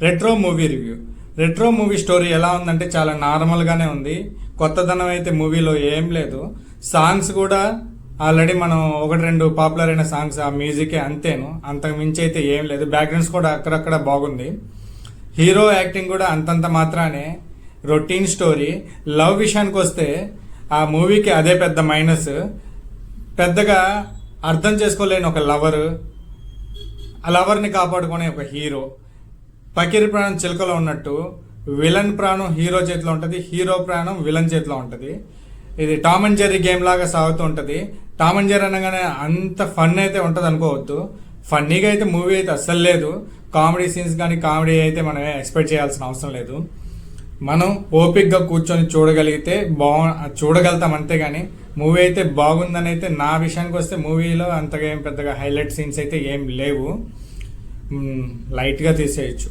Retro movie review. Retro movie story ఎలా ఉందంటే చాలా నార్మల్గానే ఉంది. కొత్తదనం అయితే మూవీలో ఏం లేదు. సాంగ్స్ కూడా ఆల్రెడీ మనం ఒకటి రెండు పాపులర్ అయిన సాంగ్స్, ఆ మ్యూజికే అంతేను, అంతకు మించి అయితే ఏం లేదు. బ్యాక్గ్రౌండ్స్ కూడా అక్కడక్కడ బాగుంది. హీరో యాక్టింగ్ కూడా అంతంత మాత్రానే. Routine story. లవ్ విషయానికి వస్తే ఆ మూవీకి అదే పెద్ద మైనస్. పెద్దగా అర్థం చేసుకోలేని ఒక లవర్, ఆ లవర్ని కాపాడుకునే ఒక హీరో. పకిరి ప్రాణం చిలకలో ఉన్నట్టు విలన్ ప్రాణం హీరో చేతిలో ఉంటుంది, హీరో ప్రాణం విలన్ చేతిలో ఉంటుంది. ఇది టామ్ అండ్ జెర్రీ గేమ్ లాగా సాగుతూ ఉంటుంది. టామ్ అండ్ జెర్రీ అనగానే అంత ఫన్ అయితే ఉంటుంది అనుకోవద్దు. ఫన్నీగా అయితే మూవీ అయితే అస్సలు లేదు. కామెడీ సీన్స్ కానీ కామెడీ అయితే మనం ఎక్స్పెక్ట్ చేయాల్సిన అవసరం లేదు. మనం ఓపిక్గా కూర్చొని చూడగలిగితే చూడగలుగుతాం అంతేగాని మూవీ అయితే బాగుందని అయితే నా విషయానికి వస్తే మూవీలో అంతగా ఏం పెద్దగా హైలైట్ సీన్స్ అయితే ఏం లేవు. లైట్గా తీసేయచ్చు.